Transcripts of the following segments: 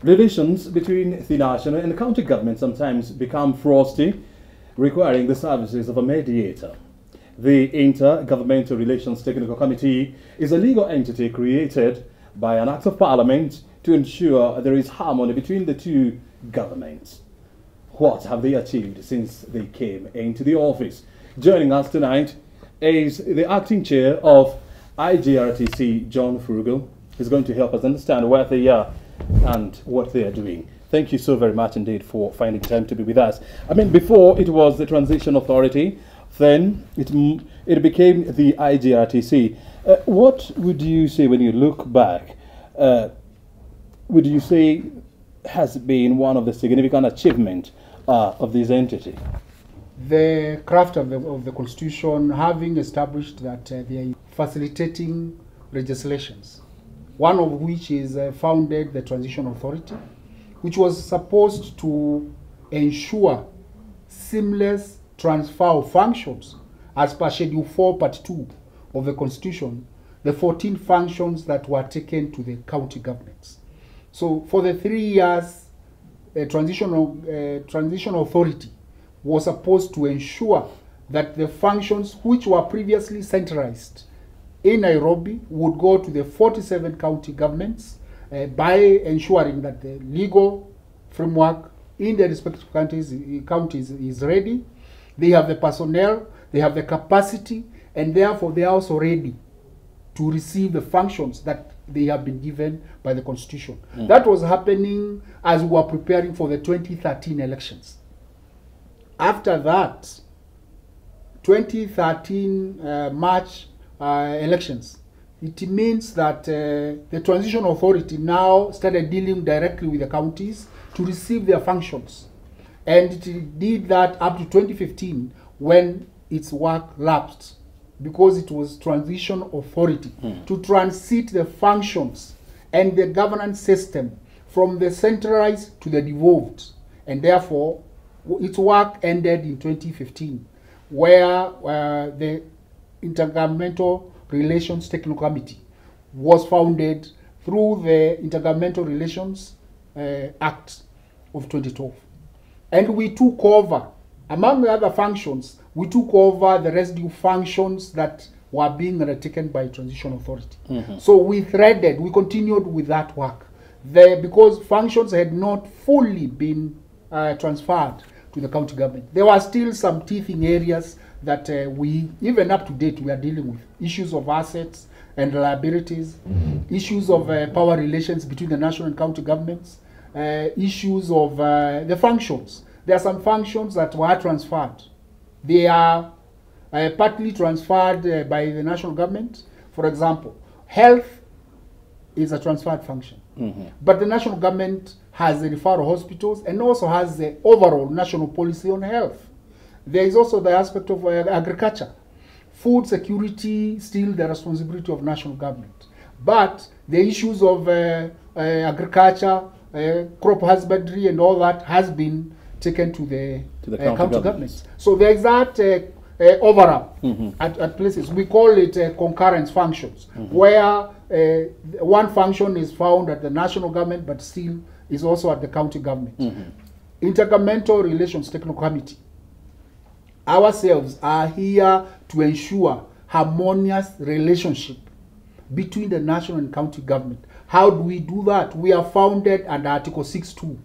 Relations between the national and county government sometimes become frosty, requiring the services of a mediator. The Intergovernmental Relations Technical Committee is a legal entity created by an act of parliament to ensure there is harmony between the two governments. What have they achieved since they came into the office? Joining us tonight is the acting chair of IGRTC, John Burugo. He's going to help us understand where they are and what they are doing. Thank you so very much indeed for finding time to be with us. I mean, before it was the Transition Authority, then it became the IGRTC. What would you say when you look back? Would you say has been one of the significant achievements of this entity? The craft of the Constitution, having established that they are facilitating legislations, one of which is founded the Transition Authority, which was supposed to ensure seamless transfer of functions as per Schedule 4, Part 2 of the Constitution, the 14 functions that were taken to the county governments. So for the 3 years, the Transition Authority was supposed to ensure that the functions which were previously centralized in Nairobi would go to the 47 county governments by ensuring that the legal framework in the respective counties is ready. They have the personnel, they have the capacity, and therefore they are also ready to receive the functions that they have been given by the Constitution. That was happening as we were preparing for the 2013 elections. After that, 2013 March elections, it means that the Transition Authority now started dealing directly with the counties to receive their functions. And it did that up to 2015 when its work lapsed, because it was Transition Authority to transit the functions and the governance system from the centralized to the devolved. And therefore, its work ended in 2015, where the Intergovernmental Relations Technical Committee was founded through the Intergovernmental Relations Act of 2012. And we took over, among the other functions, we took over the residue functions that were being undertaken by Transition Authority. So we continued with that work. Because functions had not fully been transferred to the county government, there were still some teething areas that even up to date, we are dealing with. Issues of assets and liabilities, issues of power relations between the national and county governments, issues of the functions. There are some functions that were transferred. They are partly transferred by the national government. For example, health is a transferred function. But the national government has the referral hospitals and also has the overall national policy on health. There is also the aspect of agriculture. Food security, still the responsibility of national government. But the issues of agriculture, crop husbandry and all that has been taken to the county governments. So there is that overlap at places. We call it concurrent functions, where one function is found at the national government but still is also at the county government. Intergovernmental Relations Technical Committee, ourselves are here to ensure harmonious relationship between the national and county government. How do we do that? We are founded under Article 6.2,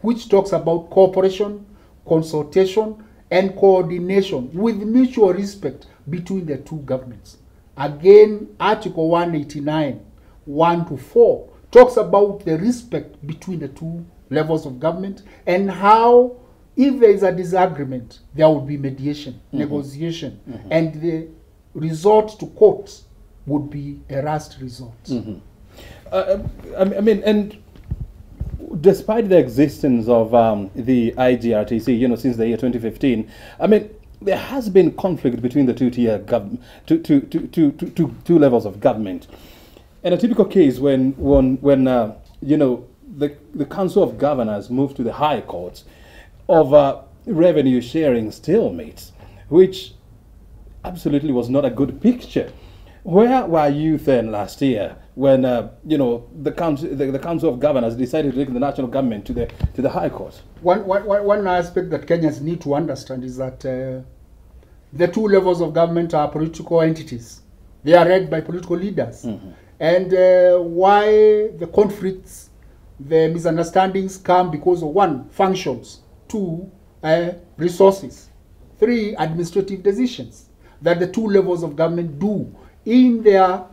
which talks about cooperation, consultation, and coordination with mutual respect between the two governments. Again, Article 189, 1 to 4, talks about the respect between the two levels of government and how, if there is a disagreement, there will be mediation, negotiation, and the resort to court would be a last resort. I mean, and despite the existence of the IGRTC, since the year 2015, I mean, there has been conflict between the two levels of government. And a typical case when the Council of Governors moved to the High Court of revenue sharing stalemates, which absolutely was not a good picture. Where were you then last year when the Council of Governors decided to take the national government to the High Court? One aspect that Kenyans need to understand is that the two levels of government are political entities. They are led by political leaders. And why the conflicts, the misunderstandings come because of 1, functions, 2, resources, 3, administrative decisions that the two levels of government do in their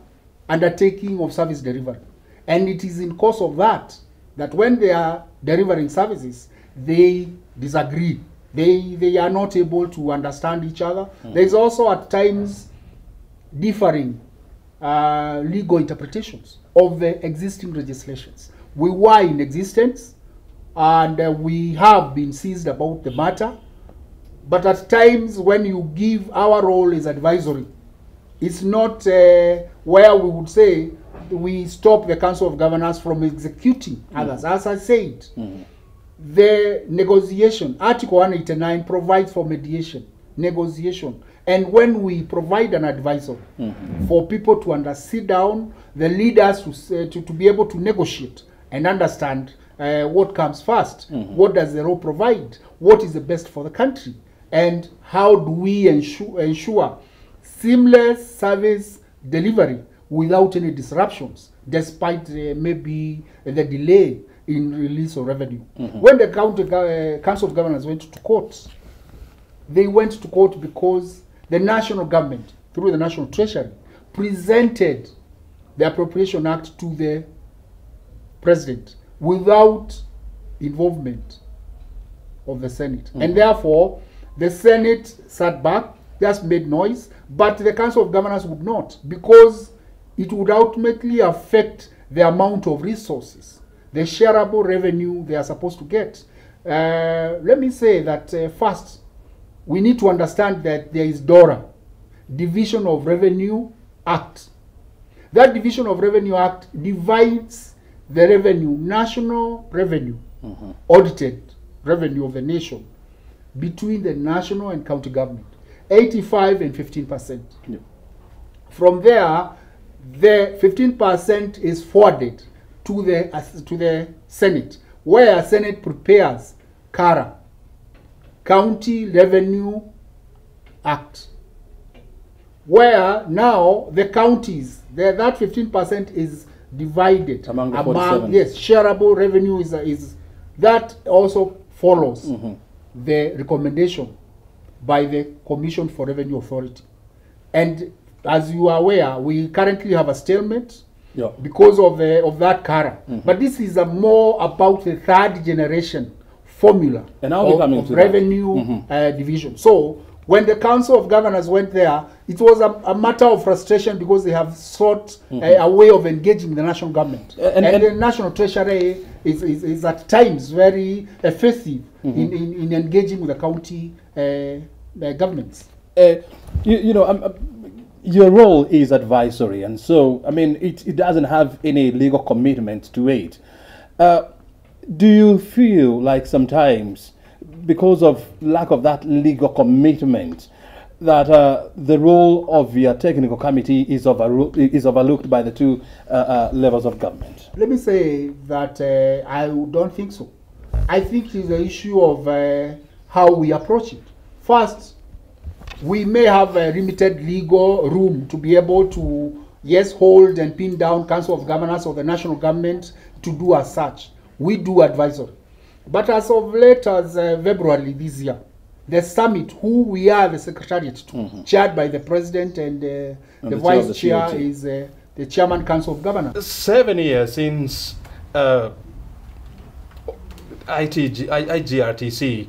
undertaking of service delivery. And it is in course of that when they are delivering services, they disagree. They are not able to understand each other. There is also at times differing legal interpretations of the existing legislations. We were in existence and we have been seized about the matter, but at times when you give our role is advisory, it's not where we would say we stop the Council of Governors from executing others. As I said, the negotiation, Article 189 provides for mediation, negotiation. And when we provide an advisor for people to sit down, the leaders to be able to negotiate and understand what comes first, what does the law provide, what is the best for the country, and how do we ensure seamless service delivery without any disruptions, despite maybe the delay in release of revenue. When the Council of Governors went to court, they went to court because the national government, through the National Treasury, presented the Appropriation Act to the President without involvement of the Senate. And therefore, the Senate sat back, just made noise, but the Council of Governors would not, because it would ultimately affect the amount of resources, the shareable revenue they are supposed to get. Let me say that first, we need to understand that there is DORA, Division of Revenue Act. That Division of Revenue Act divides the revenue, national revenue, audited revenue of the nation, between the national and county government, 85 and 15%. Yeah. From there, the 15% is forwarded to the Senate, where Senate prepares CARA, County Revenue Act, where now the counties, that 15% is divided among the 47. Yes, shareable revenue is that also follows the recommendation by the Commission for Revenue Authority. And as you are aware, we currently have a stalemate because of that CARA. But this is more about the third generation formula of revenue division. So when the Council of Governors went there, it was a matter of frustration because they have sought a way of engaging the national government. And the National Treasury is at times very effective in engaging with the county governments. Your role is advisory, and so, I mean, it doesn't have any legal commitment to it. Do you feel like sometimes, because of lack of that legal commitment, that the role of your technical committee is overlooked by the two levels of government? Let me say that I don't think so. I think it's the issue of how we approach it. First, we may have a limited legal room to be able to, yes, hold and pin down Council of Governors or the national government to do as such. We do advisory. But as of late as February this year, the summit, who we are the secretariat to, chaired by the president and the vice chair is the chairman Council of Governors. 7 years since IGRTC,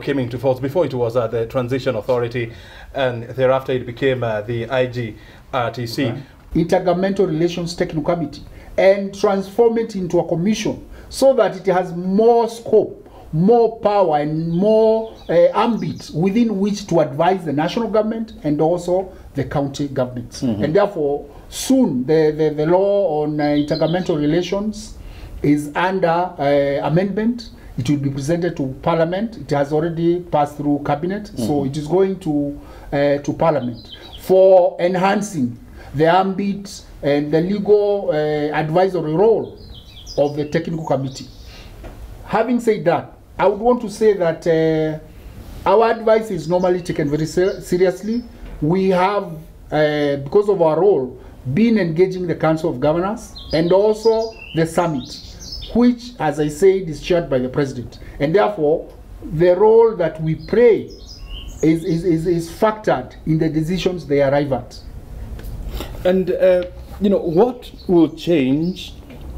came into force. Before it was the Transition Authority, and thereafter it became the IGRTC. Intergovernmental Relations Technical Committee, and transform it into a commission so that it has more scope, more power, and more ambit within which to advise the national government and also the county governments. And therefore, soon the law on intergovernmental relations is under amendment. It will be presented to Parliament. It has already passed through Cabinet, so it is going to Parliament for enhancing the ambit and the legal advisory role of the technical committee. Having said that, I would want to say that our advice is normally taken very seriously. We have, because of our role, been engaging the Council of Governors and also the summit, which, as I said, is chaired by the President. And therefore, the role that we play is factored in the decisions they arrive at. And, what will change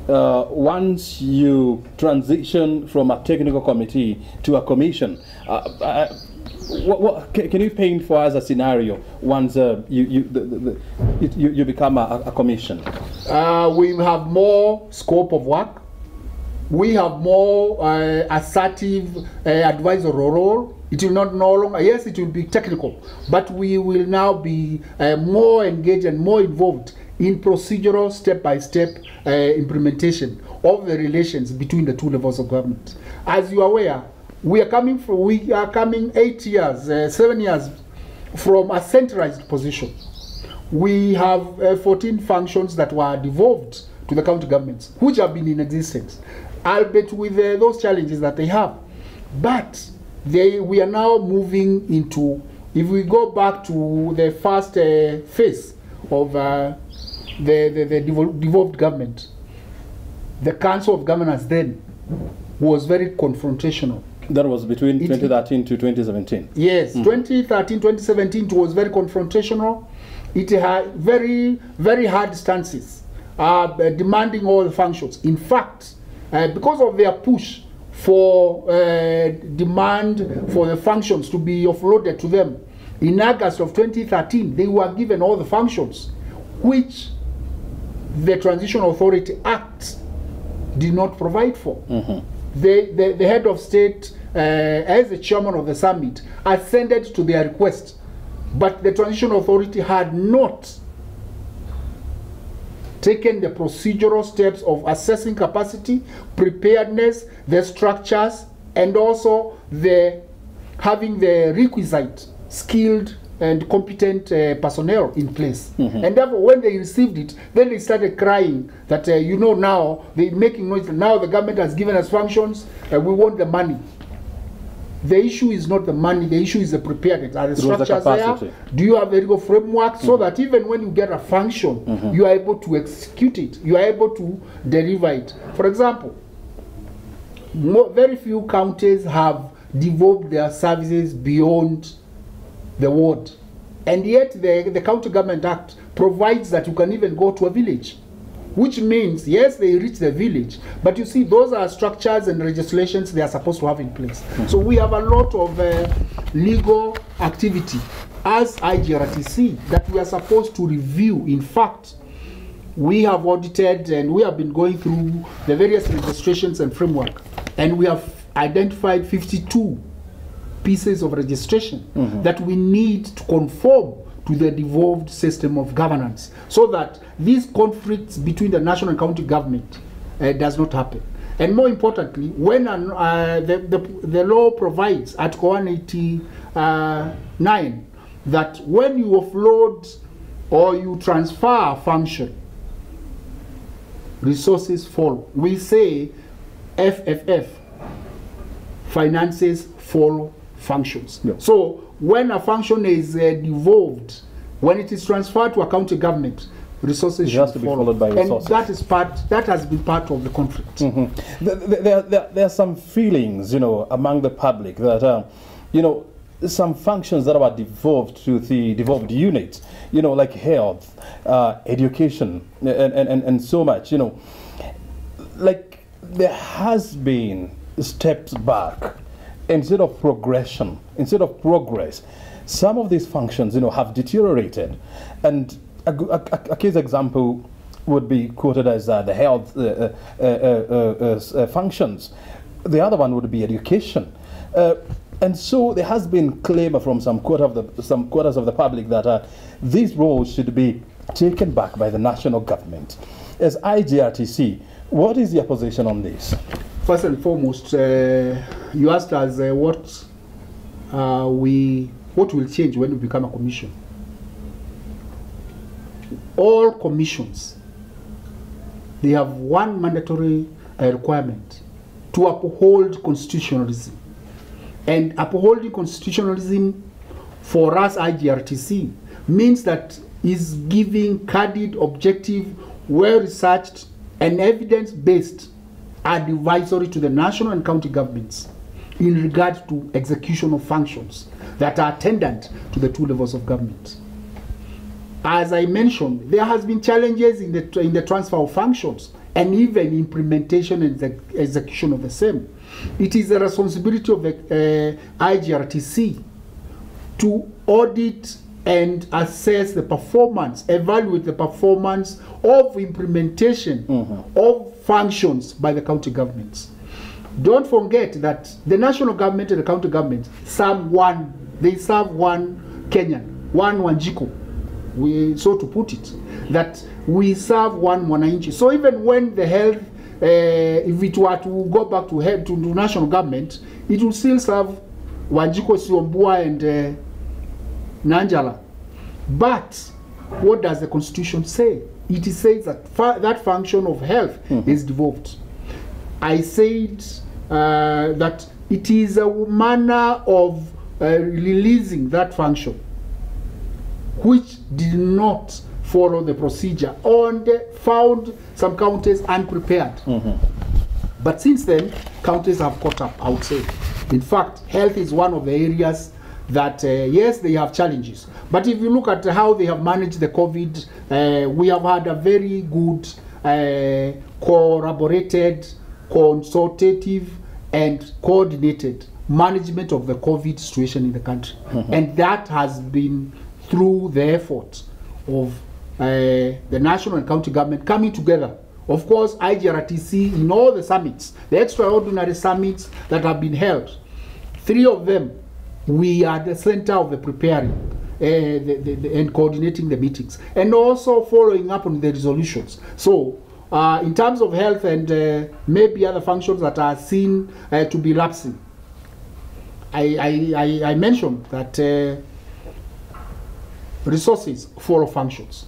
once you transition from a technical committee to a commission? Can you paint for us a scenario once you become a commission? We have more scope of work. We have more assertive advisory role. It will not no longer, yes, it will be technical, but we will now be more engaged and more involved in procedural step-by-step implementation of the relations between the two levels of government. As you are aware, we are coming 7 years from a centralized position. We have 14 functions that were devolved to the county governments, which have been in existence, albeit with those challenges that they have. But we are now moving into, if we go back to the first phase of the devolved government, the Council of Governors then was very confrontational. That was between 2013 to 2017. Yes, 2013, 2017, it was very confrontational. It had very, very hard stances, demanding all the functions. In fact, because of their push for demand for the functions to be offloaded to them, in August of 2013, they were given all the functions, which the Transition Authority Act did not provide for. The head of state, as the chairman of the summit, ascended to their request, but the Transition Authority had not taken the procedural steps of assessing capacity, preparedness, the structures, and also having the requisite skilled and competent personnel in place. And therefore, when they received it, then they started crying that, now they're making noise. Now the government has given us functions, we want the money. The issue is not the money, the issue is the preparedness. Are the structures there? Do you have a legal framework so that even when you get a function, you are able to execute it, you are able to deliver it? For example, very few counties have devolved their services beyond the ward, and yet the County Government Act provides that you can even go to a village, which means, yes, they reach the village, but you see, those are structures and legislations they are supposed to have in place. So we have a lot of legal activity as IGRTC that we are supposed to review. In fact, we have audited and we have been going through the various registrations and framework, and we have identified 52 pieces of registration that we need to conform to the devolved system of governance, so that these conflicts between the national and county government does not happen. And more importantly, when the law provides, Article 189, that when you offload or you transfer a function, resources follow. We say FFF, finances follow functions. So when a function is devolved, when it is transferred to a county government, resources should be followed by resources. And that has been part of the conflict. There are some feelings, among the public that, some functions that are devolved to the devolved units, like health, education, and so much, like there has been steps back. Instead of progression, instead of progress, some of these functions, have deteriorated. And a case example would be quoted as the health functions. The other one would be education. And so there has been claim from some quarters of the public that these roles should be taken back by the national government. As IGRTC, what is your position on this? First and foremost, you asked us what will change when we become a commission. all commissions, they have one mandatory requirement: to uphold constitutionalism. And upholding constitutionalism for us, IGRTC, means that is giving candid, objective, well-researched and evidence-based advisory to the national and county governments in regard to execution of functions that are attendant to the two levels of government. As I mentioned, there has been challenges in the transfer of functions and even implementation and the execution of the same. It is the responsibility of the IGRTC to audit and assess the performance, evaluate the performance of implementation of functions by the county governments. Don't forget that the national government and the county government serve one Kenyan, one Wanjiko, so to put it, that we serve one Mwananchi. So even when the health, if it were to go back to health to national government, it will still serve Wanjiko, Siombua and Nanjala. But what does the Constitution say? It says that that function of health is devolved. I said that it is a manner of releasing that function which did not follow the procedure and found some counties unprepared. But since then, counties have caught up, I would say. In fact, health is one of the areas that, yes, they have challenges. But if you look at how they have managed the COVID, we have had a very good, corroborated, consultative, and coordinated management of the COVID situation in the country. And that has been through the effort of the national and county government coming together. Of course, IGRTC in all the summits, the extraordinary summits that have been held, 3 of them, we are the center of the preparing and coordinating the meetings, and also following up on the resolutions. So, in terms of health and maybe other functions that are seen to be lapsing, I mentioned that resources follow functions.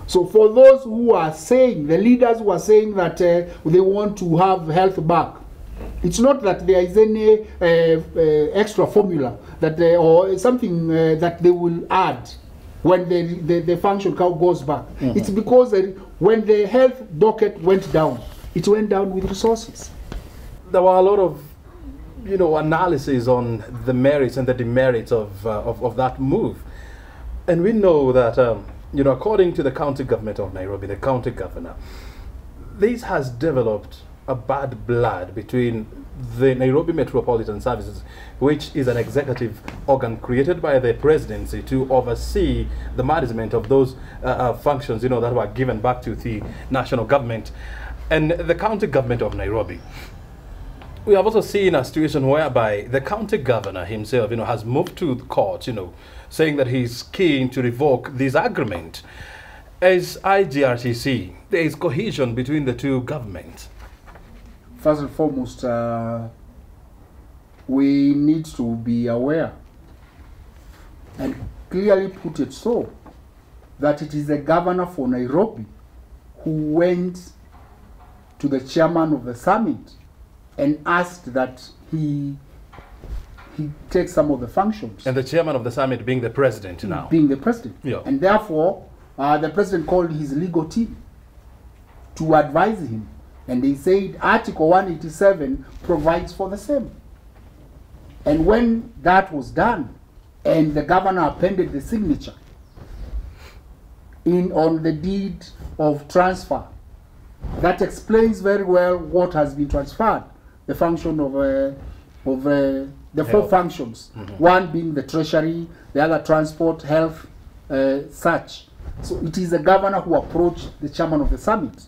So for those who are saying, the leaders who are saying that they want to have health back, it's not that there is any extra formula that or something that they will add when the function goes back. It's because when the health docket went down, it went down with resources. There were a lot of analysis on the merits and the demerits of that move. And we know that, according to the county government of Nairobi, the county governor, this has developed a bad blood between the Nairobi Metropolitan Services, which is an executive organ created by the presidency to oversee the management of those functions, that were given back to the national government, and the county government of Nairobi. We have also seen a situation whereby the county governor himself, has moved to the court, saying that he's keen to revoke this agreement. As IGRTC, there is cohesion between the two governments. First and foremost, we need to be aware and clearly put it so that it is the governor for Nairobi who went to the chairman of the summit and asked that he take some of the functions. And the chairman of the summit being the president now. Being the president. Yeah. And therefore, the president called his legal team to advise him. And they said Article 187 provides for the same. And when that was done, and the governor appended the signature on the deed of transfer, that explains very well what has been transferred. The function of the 4 functions, one being the treasury, the other transport, health, such. So it is the governor who approached the chairman of the summit.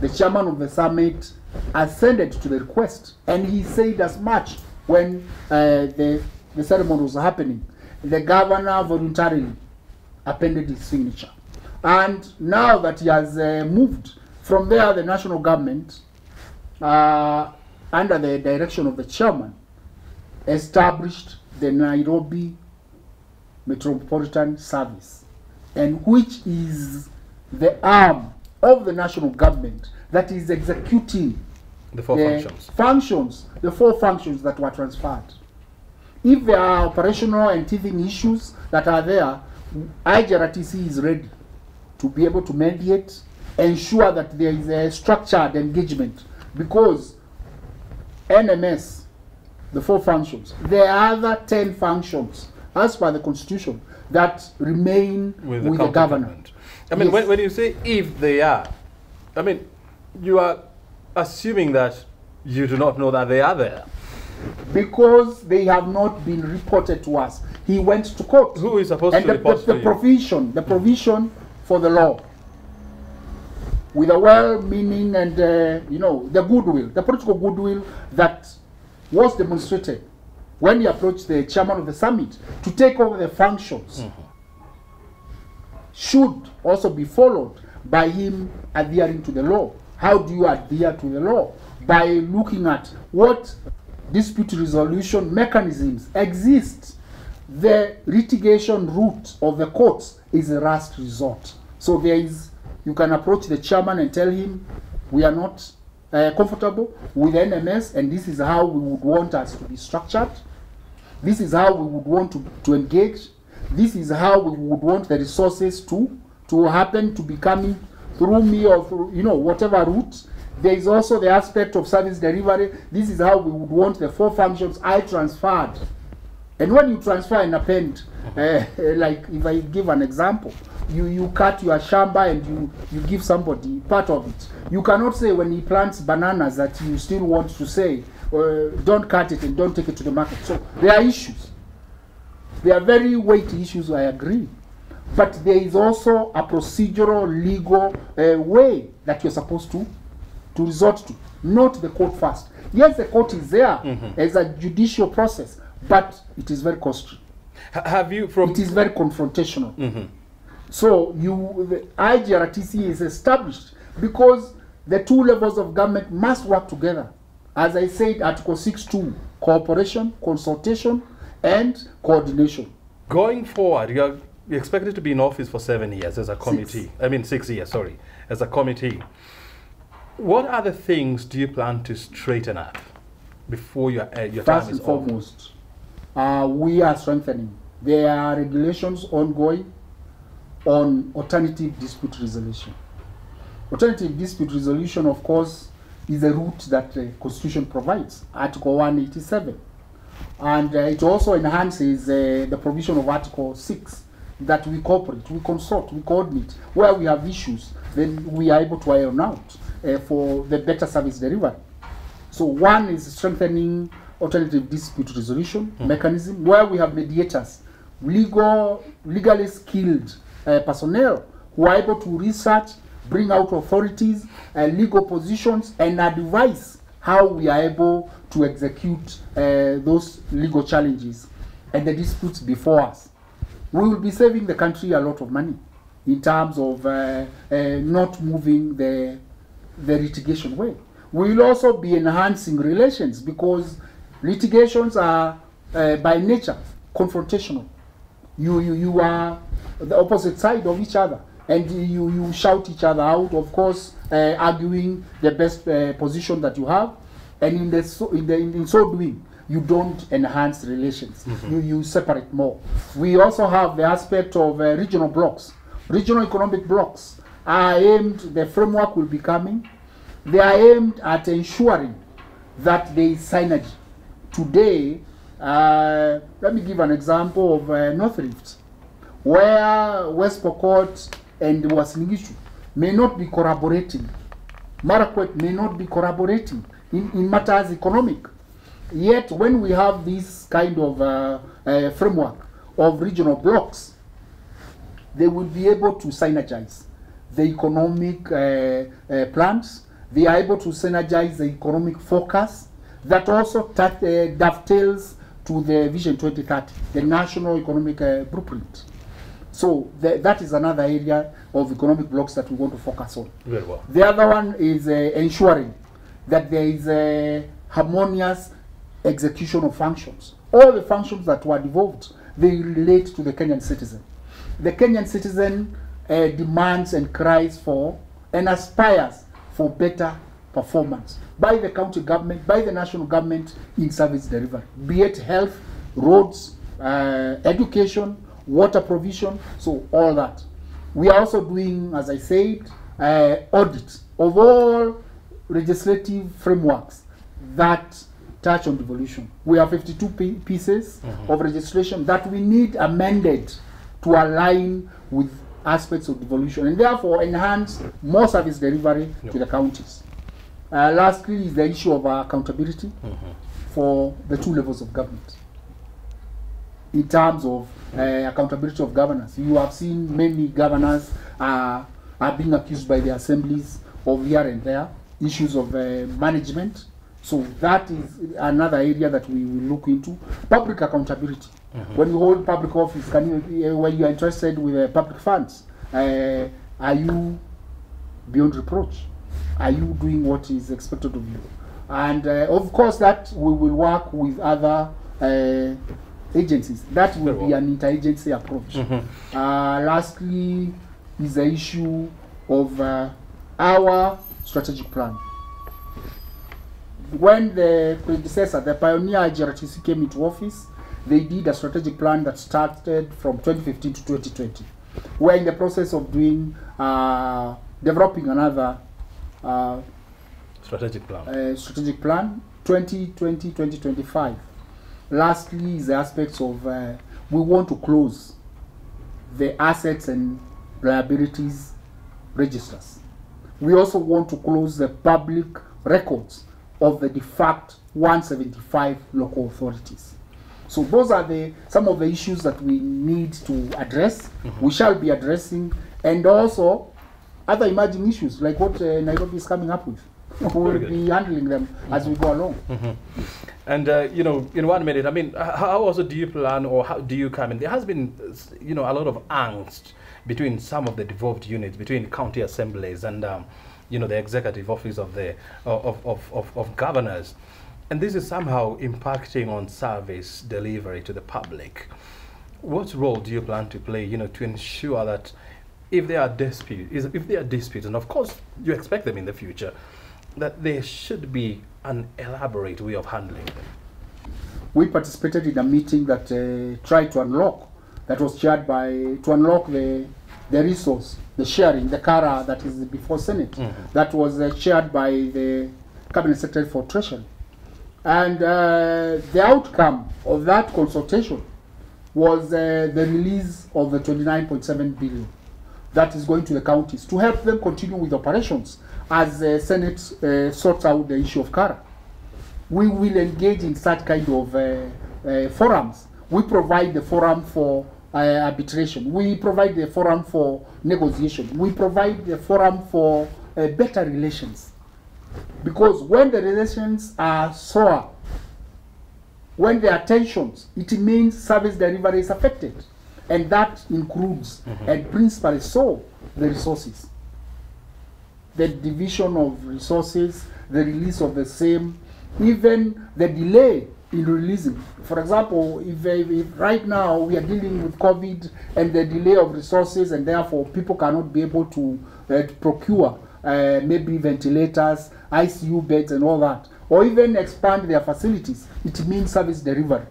The chairman of the summit ascended to the request, and he said as much when the ceremony was happening. The governor voluntarily appended his signature. And now that he has moved from there, the national government, under the direction of the chairman, established the Nairobi Metropolitan Service, and which is the arm of the national government that is executing the four the four functions that were transferred. If there are operational and teething issues that are there, IGRTC is ready to be able to mediate, ensure that there is a structured engagement, because NMS, the four functions, there are other 10 functions as per the constitution that remain with the government. I mean, yes. when you say if they are, I mean, you are assuming that you do not know that they are there. Because they have not been reported to us. He went to court. Who is supposed to report to you? The provision for the law, with a well-meaning and you know, the goodwill, the political goodwill that was demonstrated when he approached the chairman of the summit to take over the functions, should also be followed by him adhering to the law. How do you adhere to the law? By looking at what dispute resolution mechanisms exist. The litigation route of the courts is a last resort. So there is, you can approach the chairman and tell him, we are not comfortable with NMS, and this is how we would want us to be structured. This is how we would want to engage. This is how we would want the resources to happen, to be coming through me or through, you know, whatever route. There is also the aspect of service delivery. This is how we would want the four functions I transferred. And when you transfer and append, like if I give an example, you cut your shamba and you give somebody part of it. You cannot say when he plants bananas that you still want to say, don't cut it and don't take it to the market. So there are issues. They are very weighty issues, I agree. But there is also a procedural, legal way that you're supposed to resort to, not the court first. Yes, the court is there as a judicial process, but it is very costly. Have you it is very confrontational. So the IGRTC is established because the two levels of government must work together. As I said, Article 6.2, cooperation, consultation, and coordination. Going forward, you're expected to be in office for 7 years as a committee. 6 years, sorry, as a committee. What other things do you plan to straighten up before your time is over? First and foremost, we are strengthening. There are regulations ongoing on alternative dispute resolution. Alternative dispute resolution, of course, is a route that the Constitution provides, Article 187. And it also enhances the provision of Article 6, that we cooperate, we consult, we coordinate. Where we have issues, then we are able to iron out for the better service delivery. So one is strengthening alternative dispute resolution mechanism, where we have mediators, legally skilled personnel who are able to research, bring out authorities, legal positions, and advise how we are able to execute those legal challenges and the disputes before us. We will be saving the country a lot of money in terms of not moving the litigation way. We will also be enhancing relations because litigations are by nature confrontational. You are the opposite side of each other, and you shout each other out, of course, arguing the best position that you have, and in so doing, you don't enhance relations. You separate more. We also have the aspect of regional blocks. Regional economic blocks are aimed, the framework will be coming, they are aimed at ensuring that there is synergy. Today, let me give an example of North Rift, where West Pokot and Wasingishu may not be collaborating. Marakwet may not be collaborating in matters economic. Yet when we have this kind of framework of regional blocks, they will be able to synergize the economic plans. They are able to synergize the economic focus that also dovetails to the Vision 2030, the National Economic Blueprint. So that is another area of economic blocks that we want to focus on. Very well. The other one is ensuring that there is a harmonious execution of functions. All the functions that were devolved, they relate to the Kenyan citizen. The Kenyan citizen demands and cries for and aspires for better performance by the county government, by the national government in service delivery, be it health, roads, education, water provision, so all that. We are also doing, as I said, audit of all legislative frameworks that touch on devolution. We have 52 pieces of legislation that we need amended to align with aspects of devolution and therefore enhance more service delivery to the counties. Lastly is the issue of accountability for the two levels of government. In terms of accountability of governance, you have seen many governors are being accused by the assemblies of here and there, issues of management. So that is another area that we will look into. Public accountability. When you hold public office, when you are interested with public funds, are you beyond reproach? Are you doing what is expected of you? And of course that we will work with other agencies. That will be an interagency approach. Lastly is the issue of our strategic plan. When the predecessor, the pioneer GRTC came into office, they did a strategic plan that started from 2015 to 2020. We're in the process of doing, developing another strategic plan, 2020-2025. Lastly is the aspects of, we want to close the assets and liabilities registers. We also want to close the public records of the de facto 175 local authorities. So those are some of the issues that we need to address. We shall be addressing, and also other emerging issues like what Nairobi is coming up with. We will be handling them as we go along. And you know, in 1 minute, I mean, how also do you plan, or how do you come in? There has been, you know, a lot of angst between some of the devolved units, between county assemblies and you know, the executive office of the of governors, and this is somehow impacting on service delivery to the public. What role do you plan to play, you know, to ensure that if there are disputes, and of course you expect them in the future, that there should be an elaborate way of handling them? We participated in a meeting that tried to unlock, that was chaired by, to unlock the resource, the sharing, the CARA that is before Senate, that was chaired by the Cabinet Secretary for Treasury. And the outcome of that consultation was the release of the 29.7 billion that is going to the counties to help them continue with operations as the Senate sorts out the issue of CARA. We will engage in such kind of forums. We provide the forum for arbitration. We provide the forum for negotiation. We provide the forum for better relations. Because when the relations are sour, when there are tensions, it means service delivery is affected. And that includes, and principally so, the resources. The division of resources, the release of the same, even the delay in releasing. For example, if right now we are dealing with COVID and the delay of resources, and therefore people cannot be able to procure maybe ventilators, ICU beds and all that, or even expand their facilities, it means service delivery.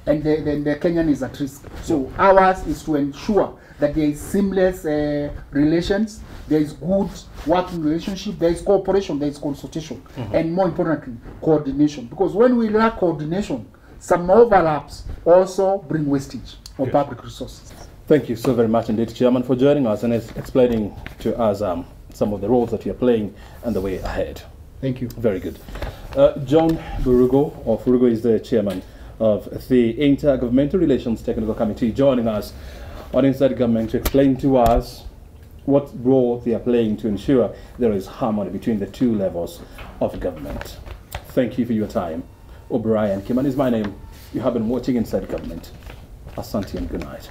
And the Kenyan is at risk. So ours is to ensure that there is seamless relations, there is good working relationship, there is cooperation, there is consultation, and more importantly, coordination. Because when we lack coordination, some overlaps also bring wastage of public resources. Thank you so very much indeed, Chairman, for joining us and explaining to us some of the roles that you are playing and the way ahead. Thank you. Very good. John Burugo, or Burugo is the Chairman of the Intergovernmental Relations Technical Committee, joining us on Inside Government to explain to us what role they are playing to ensure there is harmony between the two levels of government. Thank you for your time. O'Brien Kimani is my name. You have been watching Inside Government. Asante and good night.